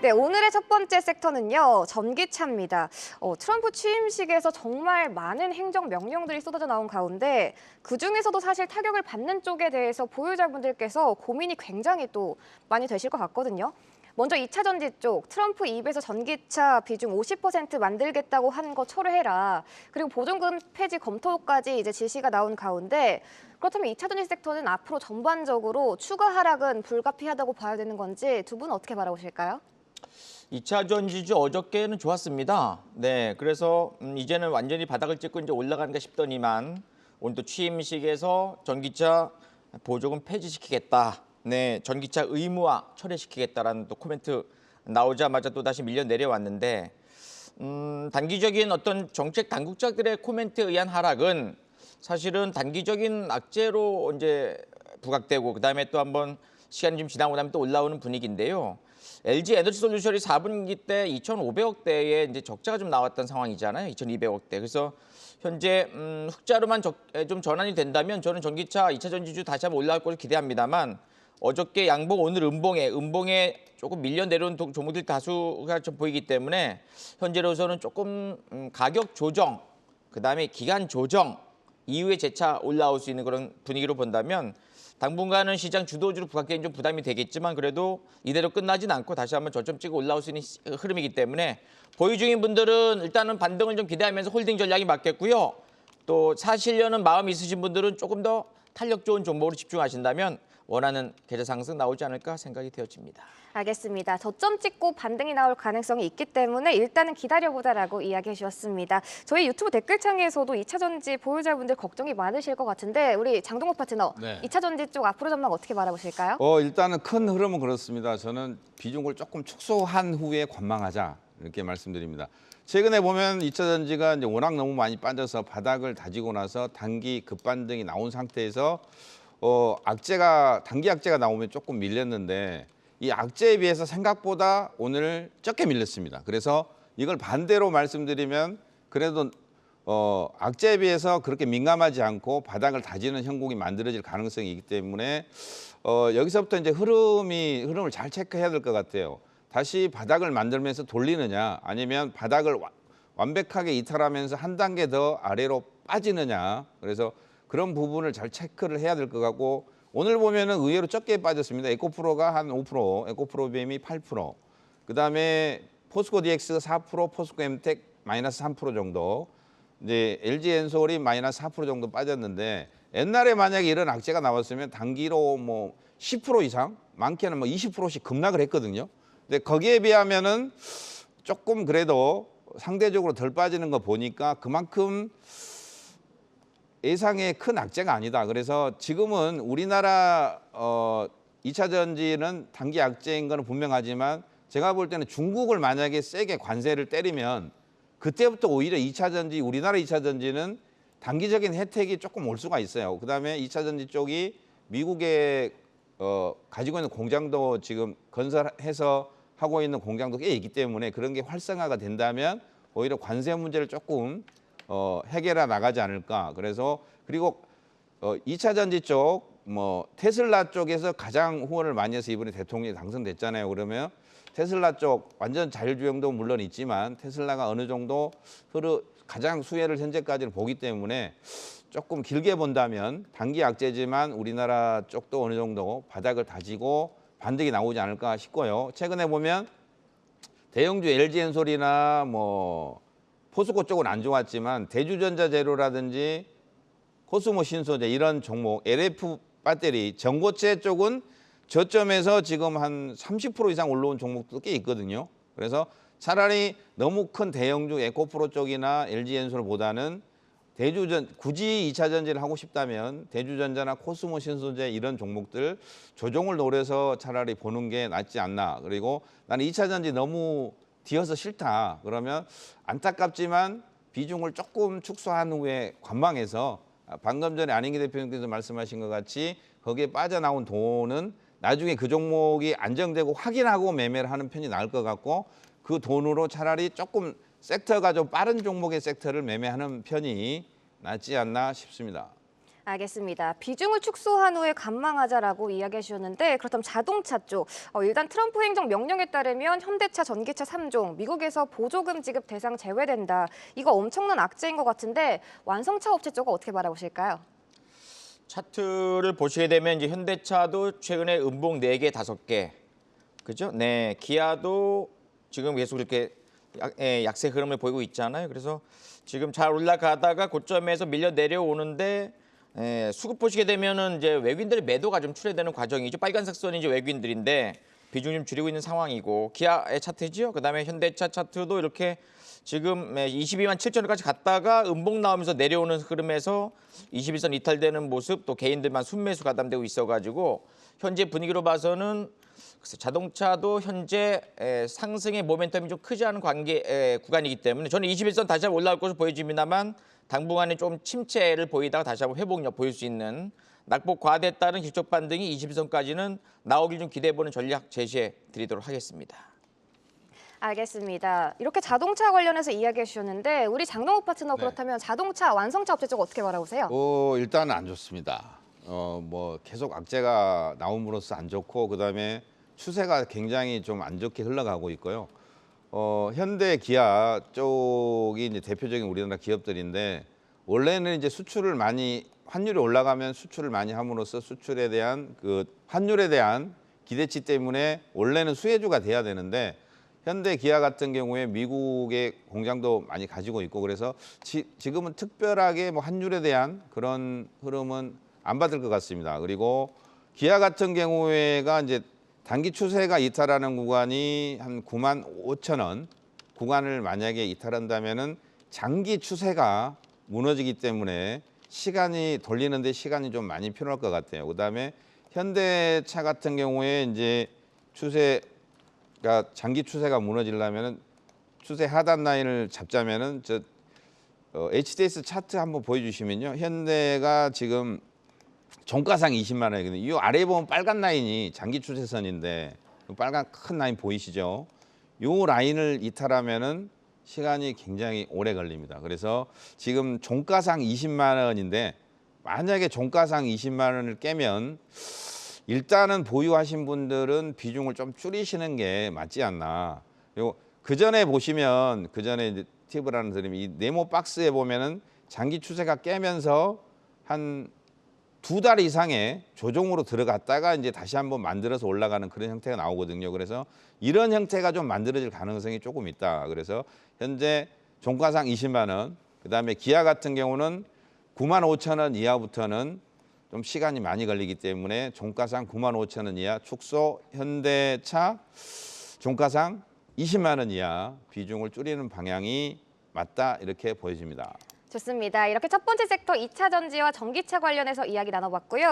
네, 오늘의 첫 번째 섹터는요, 전기차입니다. 트럼프 취임식에서 정말 많은 행정 명령들이 쏟아져 나온 가운데 그중에서도 사실 타격을 받는 쪽에 대해서 보유자분들께서 고민이 굉장히 또 많이 되실 것 같거든요. 먼저 2차 전지 쪽, 트럼프 입에서 전기차 비중 50% 만들겠다고 한 거 철회해라. 그리고 보조금 폐지 검토까지 이제 지시가 나온 가운데 그렇다면 2차 전지 섹터는 앞으로 전반적으로 추가 하락은 불가피하다고 봐야 되는 건지 두 분은 어떻게 바라보실까요? 2차 전지주 어저께는 좋았습니다. 네, 그래서 이제는 완전히 바닥을 찍고 이제 올라가는가 싶더니만 오늘 또 취임식에서 전기차 보조금 폐지시키겠다. 네, 전기차 의무화 철회시키겠다라는 또 코멘트 나오자마자 또 다시 밀려 내려왔는데 단기적인 어떤 정책 당국자들의 코멘트에 의한 하락은 사실은 단기적인 악재로 이제 부각되고 그다음에 또 한번 시간이 좀 지나고 나면 또 올라오는 분위기인데요. LG 에너지 솔루션이 4분기 때 2,500억대의 이제 적자가 좀 나왔던 상황이잖아요. 2,200억대. 그래서 현재 흑자로만 좀 전환이 된다면 저는 전기차 2차 전지주 다시 한번 올라갈 것을 기대합니다만 어저께 양봉 오늘 음봉에 조금 밀려 내려온 종목들 다수가 좀 보이기 때문에 현재로서는 조금 가격 조정, 그다음에 기간 조정 이후에 재차 올라올 수 있는 그런 분위기로 본다면 당분간은 시장 주도주로 부각되는 좀 부담이 되겠지만 그래도 이대로 끝나진 않고 다시 한번 저점 찍고 올라올 수 있는 흐름이기 때문에 보유 중인 분들은 일단은 반등을 좀 기대하면서 홀딩 전략이 맞겠고요. 또 사시려는 마음이 있으신 분들은 조금 더 탄력 좋은 종목으로 집중하신다면 원하는 계좌 상승 나오지 않을까 생각이 되어집니다. 알겠습니다. 저점 찍고 반등이 나올 가능성이 있기 때문에 일단은 기다려보자라고 이야기해 주셨습니다. 저희 유튜브 댓글창에서도 2차 전지 보유자분들 걱정이 많으실 것 같은데 우리 장동욱 파트너, 네. 2차 전지 쪽 앞으로 전망 어떻게 바라보실까요? 일단은 큰 흐름은 그렇습니다. 저는 비중을 조금 축소한 후에 관망하자 이렇게 말씀드립니다. 최근에 보면 2차 전지가 이제 워낙 너무 많이 빠져서 바닥을 다지고 나서 단기 급반등이 나온 상태에서 단기 악재가 나오면 조금 밀렸는데 이 악재에 비해서 생각보다 오늘 적게 밀렸습니다. 그래서 이걸 반대로 말씀드리면 그래도 악재에 비해서 그렇게 민감하지 않고 바닥을 다지는 형국이 만들어질 가능성이 있기 때문에 여기서부터 이제 흐름을 잘 체크해야 될 것 같아요. 다시 바닥을 만들면서 돌리느냐 아니면 바닥을 완벽하게 이탈하면서 한 단계 더 아래로 빠지느냐. 그래서 그런 부분을 잘 체크를 해야 될 것 같고 오늘 보면은 의외로 적게 빠졌습니다. 에코프로가 한 5%, 에코프로비엠이 8%, 그다음에 포스코 DX가 4%, 포스코 엠텍 마이너스 3% 정도, 이제 LG 엔솔이 마이너스 4% 정도 빠졌는데 옛날에 만약에 이런 악재가 나왔으면 단기로 뭐 10% 이상, 많게는 뭐 20%씩 급락을 했거든요. 근데 거기에 비하면은 조금 그래도 상대적으로 덜 빠지는 거 보니까 그만큼 예상의 큰 악재가 아니다. 그래서 지금은 우리나라 2차 전지는 단기 악재인 거는 분명하지만 제가 볼 때는 중국을 만약에 세게 관세를 때리면 그때부터 오히려 2차 전지, 우리나라 2차 전지는 단기적인 혜택이 조금 올 수가 있어요. 그다음에 2차 전지 쪽이 미국에 가지고 있는 공장도 지금 건설해서 하고 있는 공장도 꽤 있기 때문에 그런 게 활성화가 된다면 오히려 관세 문제를 조금 해결해 나가지 않을까. 그래서 그리고 2차 전지 쪽 뭐 테슬라 쪽에서 가장 후원을 많이 해서 이번에 대통령이 당선됐잖아요. 그러면 테슬라 쪽 완전 자율주행도 물론 있지만 테슬라가 어느 정도 가장 수혜를 현재까지는 보기 때문에 조금 길게 본다면 단기 악재지만 우리나라 쪽도 어느 정도 바닥을 다지고 반등이 나오지 않을까 싶고요. 최근에 보면 대형주 LG엔솔이나 뭐 포스코 쪽은 안 좋았지만 대주전자재료라든지 코스모 신소재 이런 종목, LF 배터리, 전고체 쪽은 저점에서 지금 한 30% 이상 올라온 종목도 꽤 있거든요. 그래서 차라리 너무 큰 대형주 에코프로 쪽이나 LG엔솔보다는 굳이 2차 전지를 하고 싶다면 대주전자나 코스모 신소재 이런 종목들 조정을 노려서 차라리 보는 게 낫지 않나. 그리고 나는 2차 전지 너무 뒤어서 싫다. 그러면 안타깝지만 비중을 조금 축소한 후에 관망해서 방금 전에 안인기 대표님께서 말씀하신 것 같이 거기에 빠져나온 돈은 나중에 그 종목이 안정되고 확인하고 매매를 하는 편이 나을 것 같고 그 돈으로 차라리 조금 섹터가 좀 빠른 종목의 섹터를 매매하는 편이 낫지 않나 싶습니다. 알겠습니다. 비중을 축소한 후에 관망하자라고 이야기해 주셨는데 그렇다면 자동차 쪽 일단 트럼프 행정 명령에 따르면 현대차, 전기차 3종 미국에서 보조금 지급 대상 제외된다. 이거 엄청난 악재인 것 같은데 완성차 업체 쪽은 어떻게 바라보실까요? 차트를 보시게 되면 이제 현대차도 최근에 음봉 4개, 5개. 그죠? 네. 기아도 지금 계속 이렇게 약세 흐름을 보이고 있잖아요. 그래서 지금 잘 올라가다가 고점에서 밀려 내려오는데 수급 보시게 되면은 이제 외국인들의 매도가 좀 출회되는 과정이죠. 빨간색 선이 이제 외국인들인데 비중 좀 줄이고 있는 상황이고 기아의 차트죠. 그다음에 현대차 차트도 이렇게 지금 22만 7천원까지 갔다가 음봉 나오면서 내려오는 흐름에서 21선 이탈되는 모습 또 개인들만 순매수 가담되고 있어가지고 현재 분위기로 봐서는 자동차도 현재 상승의 모멘텀이 좀 크지 않은 구간이기 때문에 저는 21선 다시 한번 올라올 것으로 보여집니다만 당분간에 좀 침체를 보이다가 다시 한번 회복력 보일 수 있는 낙폭 과대에 따른 기술적 반등이 21선까지는 나오길 좀 기대해보는 전략 제시해 드리도록 하겠습니다. 알겠습니다. 이렇게 자동차 관련해서 이야기해 주셨는데 우리 장동욱 파트너 네. 그렇다면 자동차, 완성차 업체 쪽 어떻게 바라보세요? 일단은 안 좋습니다. 뭐 계속 악재가 나옴으로써 안 좋고 그다음에 추세가 굉장히 좀 안 좋게 흘러가고 있고요. 현대, 기아 쪽이 이제 대표적인 우리나라 기업들인데 원래는 이제 수출을 많이 환율이 올라가면 수출을 많이 함으로써 수출에 대한 그 환율에 대한 기대치 때문에 원래는 수혜주가 돼야 되는데 현대, 기아 같은 경우에 미국의 공장도 많이 가지고 있고 그래서 지금은 특별하게 뭐 환율에 대한 그런 흐름은 안 받을 것 같습니다. 그리고 기아 같은 경우에가 이제 단기 추세가 이탈하는 구간이 한 9만 5천 원 구간을 만약에 이탈한다면은 장기 추세가 무너지기 때문에 시간이 돌리는데 시간이 좀 많이 필요할 것 같아요. 그다음에 현대차 같은 경우에 이제 추세가 장기 추세가 무너지려면은 추세 하단 라인을 잡자면은 HDS 차트 한번 보여주시면요. 현대가 지금 종가상 20만 원이거든요. 이 아래에 보면 빨간 라인이 장기 추세선인데 빨간 큰 라인 보이시죠? 이 라인을 이탈하면은 시간이 굉장히 오래 걸립니다. 그래서 지금 종가상 20만 원인데 만약에 종가상 20만 원을 깨면 일단은 보유하신 분들은 비중을 좀 줄이시는 게 맞지 않나. 그리고 그 전에 보시면 그 전에 팁을 하나 드리면 이 네모 박스에 보면은 장기 추세가 깨면서 한 2달 이상의 조정으로 들어갔다가 이제 다시 한번 만들어서 올라가는 그런 형태가 나오거든요. 그래서 이런 형태가 좀 만들어질 가능성이 조금 있다. 그래서 현재 종가상 20만 원, 그다음에 기아 같은 경우는 9만 5천 원 이하부터는 좀 시간이 많이 걸리기 때문에 종가상 9만 5천 원 이하 축소, 현대차 종가상 20만 원 이하 비중을 줄이는 방향이 맞다 이렇게 보여집니다. 좋습니다. 이렇게 첫 번째 섹터 2차 전지와 전기차 관련해서 이야기 나눠봤고요.